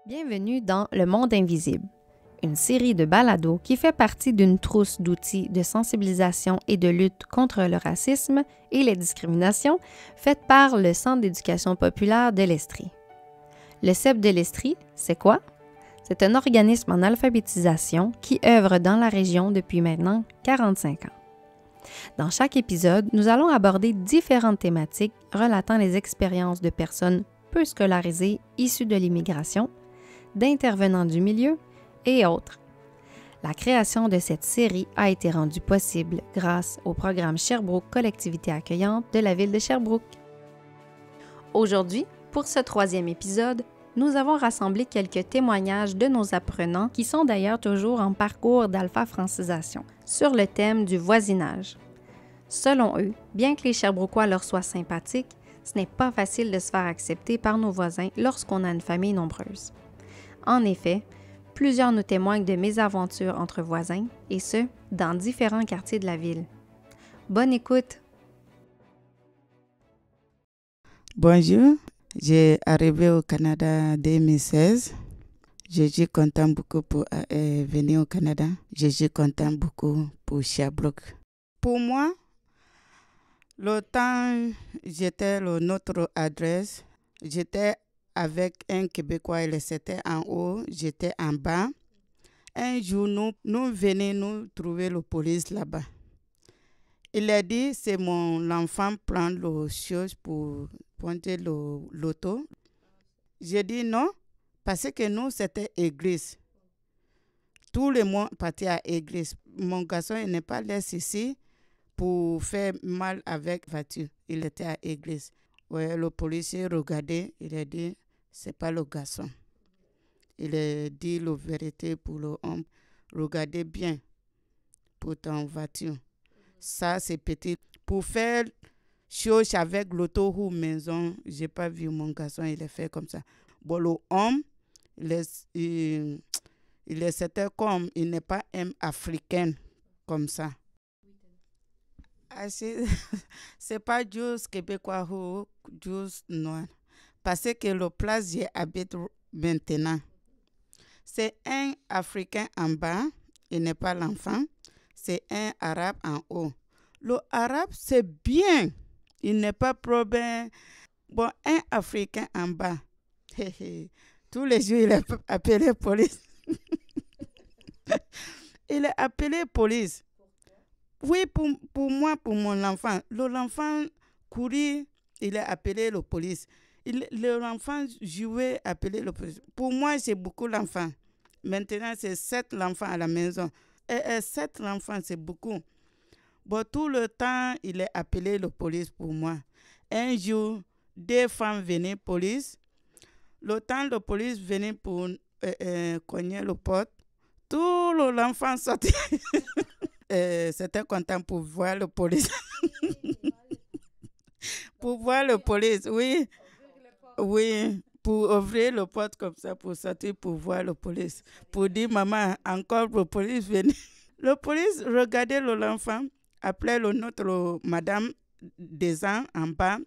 Bienvenue dans Le Monde invisible, une série de balados qui fait partie d'une trousse d'outils de sensibilisation et de lutte contre le racisme et les discriminations faite par le Centre d'éducation populaire de l'Estrie. Le CEP de l'Estrie, c'est quoi? C'est un organisme en alphabétisation qui œuvre dans la région depuis maintenant 45 ans. Dans chaque épisode, nous allons aborder différentes thématiques relatant les expériences de personnes peu scolarisées issues de l'immigration, d'intervenants du milieu et autres. La création de cette série a été rendue possible grâce au programme Sherbrooke Collectivité accueillante de la ville de Sherbrooke. Aujourd'hui, pour ce 3e épisode, nous avons rassemblé quelques témoignages de nos apprenants qui sont d'ailleurs toujours en parcours d'alpha-francisation sur le thème du voisinage. Selon eux, bien que les Sherbrookois leur soient sympathiques, ce n'est pas facile de se faire accepter par nos voisins lorsqu'on a une famille nombreuse. En effet, plusieurs nous témoignent de mésaventures entre voisins, et ce, dans différents quartiers de la ville. Bonne écoute! Bonjour, j'ai arrivé au Canada en 2016. Je suis content beaucoup pour venir au Canada. Je suis content beaucoup pour Sherbrooke. Pour moi, le temps j'étais notre adresse, j'étais avec un Québécois, il était en haut, j'étais en bas. Un jour, nous venions nous trouver la police là-bas. Il a dit, c'est mon enfant prendre les choses pour pointer l'auto. J'ai dit non, parce que nous, c'était église. Tout le monde partait à l'église. Mon garçon, il n'est pas laissé ici pour faire mal avec la voiture. Il était à l'église. Ouais, le policier regardait, il a dit, c'est pas le garçon. Il a dit la vérité pour l'homme. Regardez bien pour ton voiture. Ça, c'est petit. Pour faire chose avec l'auto ou maison, j'ai pas vu mon garçon, il a fait comme ça. Bon, l'homme, il c'était comme, il n'est pas un africain comme ça. Ah, c'est pas juste québécois ou juste noir. Parce que le place où j'habite maintenant, c'est un Africain en bas, il n'est pas l'enfant, c'est un Arabe en haut. Le Arabe, c'est bien, il n'est pas problème. Bon, un Africain en bas, tous les jours, il a appelé police. Il a appelé police. Oui, pour moi, pour mon enfant. L'enfant courait, il a appelé la police. L'enfant jouait, appelé la police. Pour moi, c'est beaucoup l'enfant. Maintenant, c'est 7 enfants à la maison. 7 enfants, c'est beaucoup. Bon, tout le temps, il a appelé la police pour moi. Un jour, 2 femmes venaient police. Le temps de police venait pour cogner le porte. Tout l'enfant sortait. C'était content pour voir le police. Pour voir le police, oui. Oui, pour ouvrir le porte comme ça, pour sortir, pour voir le police. Pour dire, maman, encore le police venait. Le police regardait l'enfant, appelait notre madame des ans en bas.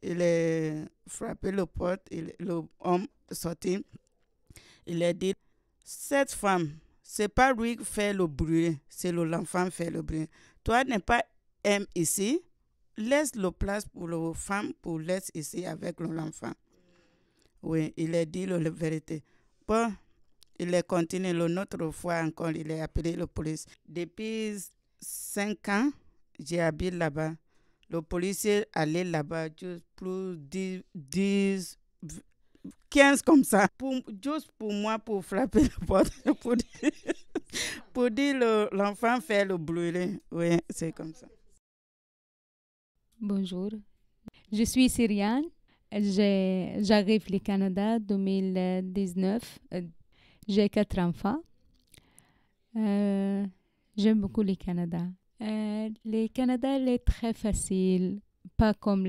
Il a frappé le porte, l'homme sorti. Il a dit, cette femme, c'est pas lui qui fait le bruit, c'est l'enfant qui fait le bruit. Toi, n'es pas aime ici, laisse la place pour la femme pour laisser ici avec l'enfant. Oui, il a dit la vérité. Bon, il a continué l'autre fois encore, il a appelé la police. Depuis 5 ans, j'habite là-bas. Le policier allait là-bas juste pour 10 15 comme ça, juste pour moi, pour frapper la porte, pour dire l'enfant fait le brûler. Oui, c'est comme ça. Bonjour, je suis syrienne. J'arrive au Canada en 2019. J'ai 4 enfants. J'aime beaucoup le Canada. Le Canada est très facile, pas comme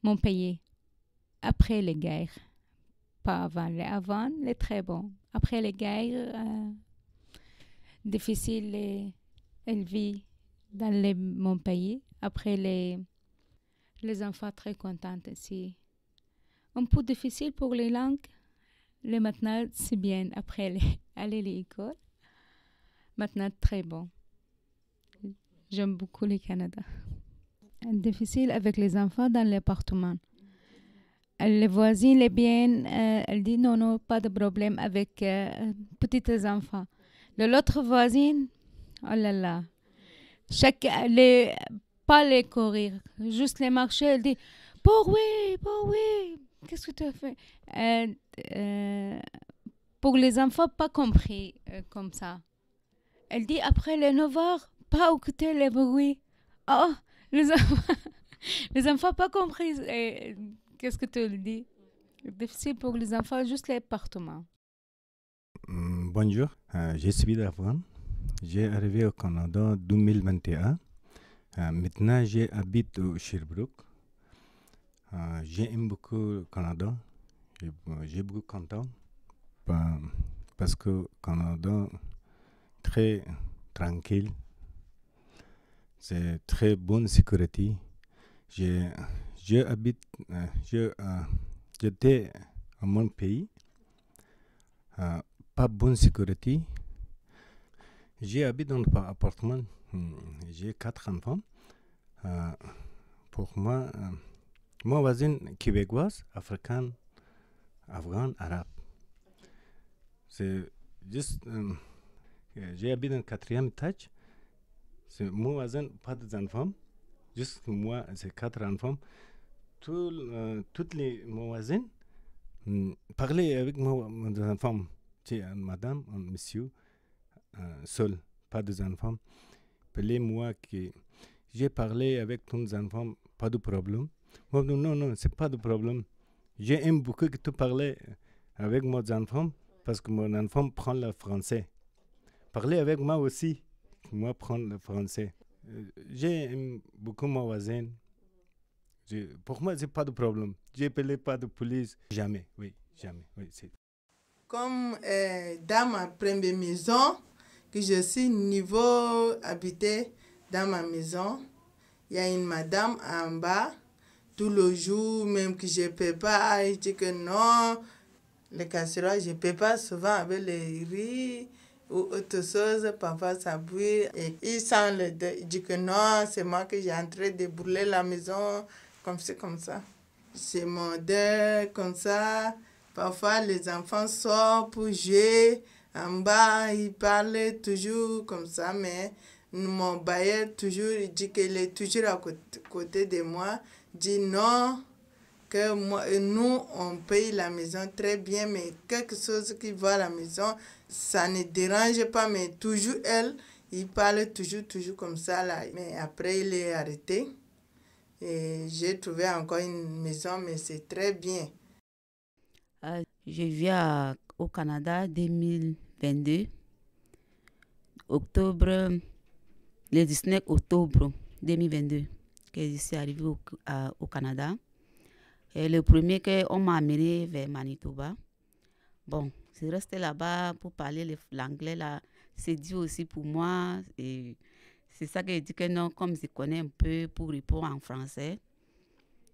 mon pays. Après les guerres, pas avant. Avant, il est très bon. Après les guerres, difficile élever dans mon pays. Après les enfants très contents ici. Un peu difficile pour les langues. Le maintenant, c'est bien. Après aller à l'école, maintenant, très bon. J'aime beaucoup le Canada. Difficile avec les enfants dans l'appartement. Les voisines, les biens, elle dit non, pas de problème avec petits enfants. L'autre voisine, oh là là, pas les courir, juste les marcher, elle dit, pour oui, qu'est-ce que tu as fait? Pour les enfants, pas compris comme ça. Elle dit, après les 9h, pas écouter les bruits. Oh, les enfants pas compris. Qu'est-ce que tu le dis? Difficile pour les enfants, juste l'appartement. Bonjour, je suis d'Afghan. J'ai arrivé au Canada en 2021. Maintenant, j'habite au Sherbrooke. J'aime beaucoup le Canada. J'ai beaucoup content parce que le Canada est très tranquille. C'est très bonne sécurité. J'étais à mon pays. Pas bonne sécurité. J'habite dans un appartement. J'ai 4 enfants. Pour moi, mon voisin québécoise, africaine, afghan, arabe. C'est juste. J'habite dans le 4e étage. C'est mon voisin, pas d'enfants. Juste moi, c'est 4 enfants. Toutes les mon voisins parler avec mes enfants. C'est madame, monsieur, seul, pas des enfants. Appelez-moi que j'ai parlé avec tous enfants, pas de problème. Moi, non, c'est pas de problème. J'aime beaucoup que tu parles avec mes enfants parce que mon enfant prend le français. Parlez avec moi aussi, moi prends le français. J'aime beaucoup mes voisins. Pour moi, c'est pas de problème. Je n'appelle pas de police. Jamais, oui, c'est. Comme dans ma première maison, que je suis nouveau habité dans ma maison, il y a une madame en bas, tout le jour, même que je ne peux pas, je dis que non, les casseroles, je ne peux pas souvent avec les riz ou autre chose, parfois ça brûle. Et il sent le deuil, il dit que non, c'est moi que j'ai en train de brûler la maison, comme ça. C'est mon deuil, comme ça. Parfois, les enfants sortent pour jouer en bas, ils parlent toujours comme ça, mais mon bailleur toujours, il dit qu'il est toujours à côté de moi, dit non, que nous, on paye la maison très bien, mais quelque chose qui va à la maison, ça ne dérange pas, mais toujours il parle toujours comme ça, là. Mais après, il est arrêté. Et j'ai trouvé encore une maison, mais c'est très bien. Je viens au Canada 2022, le 19 octobre 2022, que je suis arrivée au Canada. Et le premier qu'on m'a amené vers Manitoba. Bon, je suis restée là-bas pour parler l'anglais, là. C'est dur aussi pour moi. Et c'est ça que je dis que non, comme je connais un peu pour répondre en français,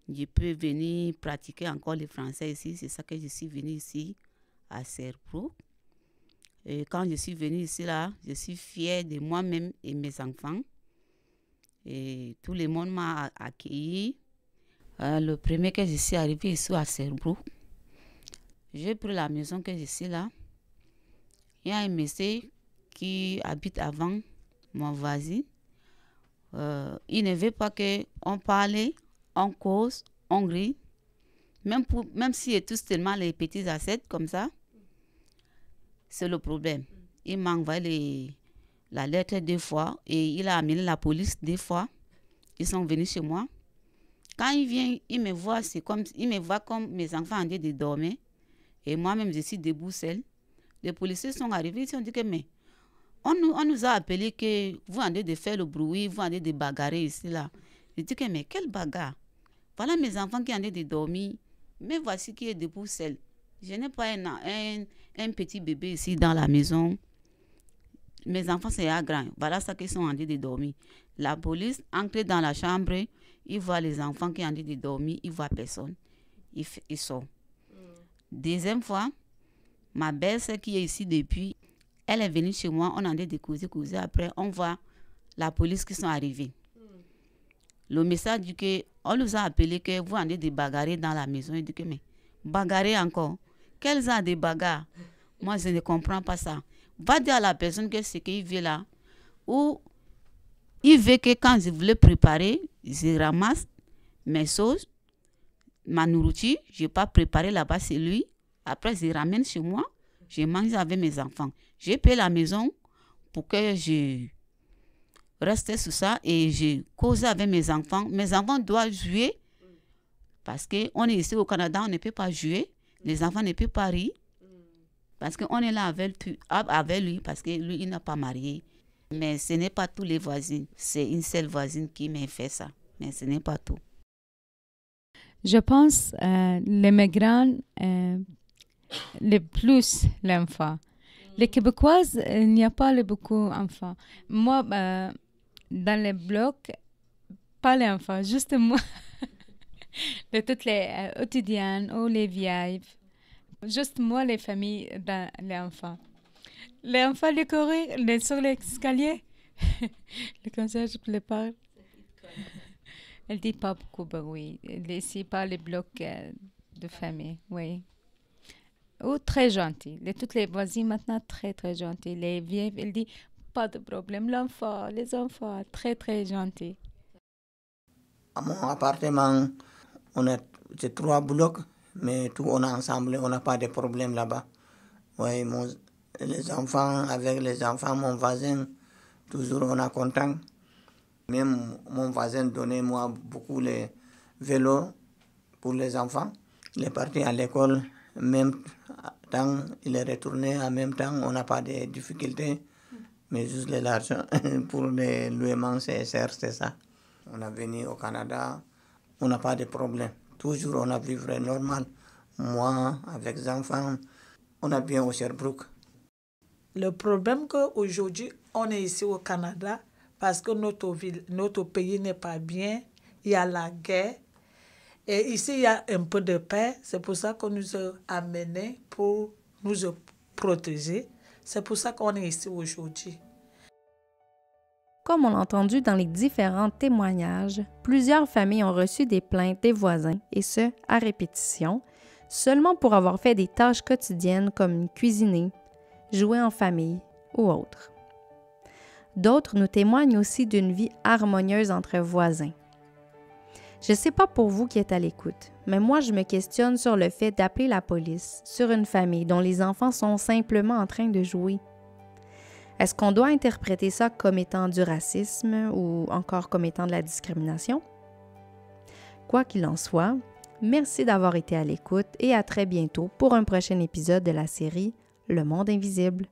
je peux venir pratiquer encore le français ici. C'est ça que je suis venue ici à Sherbrooke. Et quand je suis venue ici, là, je suis fière de moi-même et mes enfants. Et tout le monde m'a accueilli. Le premier que je suis arrivée ici à Sherbrooke, j'ai pris la maison que je suis là. Il y a un monsieur qui habite avant mon voisin. Il ne veut pas qu'on parle, on cause, on rit. Même s'il est tous tellement les petits assiettes comme ça, c'est le problème. Il m'a envoyé la lettre 2 fois et il a amené la police 2 fois. Ils sont venus chez moi. Quand il vient, il me voit comme mes enfants en train de dormir. Et moi-même, je suis debout seule. Les policiers sont arrivés, ils ont dit que mais on nous a appelé que vous en train de faire le bruit, vous en train de bagarrer ici là. Je dis que mais quelle bagarre? Voilà mes enfants qui sont en train de dormir. Mais voici qui est debout seul. Je n'ai pas un petit bébé ici dans la maison. Mes enfants, c'est à grand. Voilà ça qu'ils sont en train de dormir. La police entre dans la chambre. Ils voient les enfants qui sont en train de dormir. Ils voient personne. Ils sortent. Deuxième fois, Ma belle-sœur qui est ici depuis, elle est venue chez moi, on en a causer. Après, on voit la police qui sont arrivés. Le message dit que on nous a appelé que vous en avez des bagarres dans la maison. Il dit que mais bagarrer encore? Quels genre de bagarres? Moi, je ne comprends pas ça. Va dire à la personne que ce qu'il veut là, ou il veut que quand je voulais préparer, je ramasse mes choses, ma nourriture, je n'ai pas préparé là-bas, c'est lui. Après, je ramène chez moi, je mange avec mes enfants. Je paye la maison pour que je reste sur ça et je cause avec mes enfants. Mes enfants doivent jouer parce qu'on est ici au Canada, on ne peut pas jouer. Les enfants ne peuvent pas rire parce qu'on est là avec lui parce que lui, il n'a pas marié. Mais ce n'est pas tous les voisins. C'est une seule voisine qui m'a fait ça. Mais ce n'est pas tout. Je pense les migrants, les plus l'enfant. Les Québécoises, il n'y a pas beaucoup d'enfants. Moi, dans les blocs, pas les enfants, juste moi. De toutes les étudiantes ou les vieilles. Juste moi, les familles, dans les enfants. Les enfants, les courir sur l'escalier. Le concierge les parle. Elle dit pas beaucoup de bruit. Ici, pas les blocs de famille, oui. Ou très gentil. Toutes les voisines maintenant, très, très gentilles. Les vieilles, elle dit, pas de problème. L'enfant, les enfants, très, très gentils. À mon appartement, c'est 3 blocs, mais tout on est ensemble, on n'a pas de problème là-bas. Oui, les enfants, avec les enfants, mon voisin, toujours on est content. Même mon voisin donnait moi beaucoup les vélos pour les enfants. Il est parti à l'école, même temps, il est retourné en même temps, on n'a pas de difficultés, mais juste l'argent pour les logements, c'est ça. On est venu au Canada, on n'a pas de problème. Toujours on a vécu normal. Moi, avec les enfants, on a bien au Sherbrooke. Le problème qu'aujourd'hui, on est ici au Canada, parce que notre pays n'est pas bien, il y a la guerre. Et ici, il y a un peu de paix. C'est pour ça qu'on nous a amenés pour nous protéger. C'est pour ça qu'on est ici aujourd'hui. Comme on l'a entendu dans les différents témoignages, plusieurs familles ont reçu des plaintes des voisins, et ce, à répétition, seulement pour avoir fait des tâches quotidiennes comme cuisiner, jouer en famille ou autres. D'autres nous témoignent aussi d'une vie harmonieuse entre voisins. Je ne sais pas pour vous qui êtes à l'écoute, mais moi je me questionne sur le fait d'appeler la police sur une famille dont les enfants sont simplement en train de jouer. Est-ce qu'on doit interpréter ça comme étant du racisme ou encore comme étant de la discrimination? Quoi qu'il en soit, merci d'avoir été à l'écoute et à très bientôt pour un prochain épisode de la série Le Monde Invisible.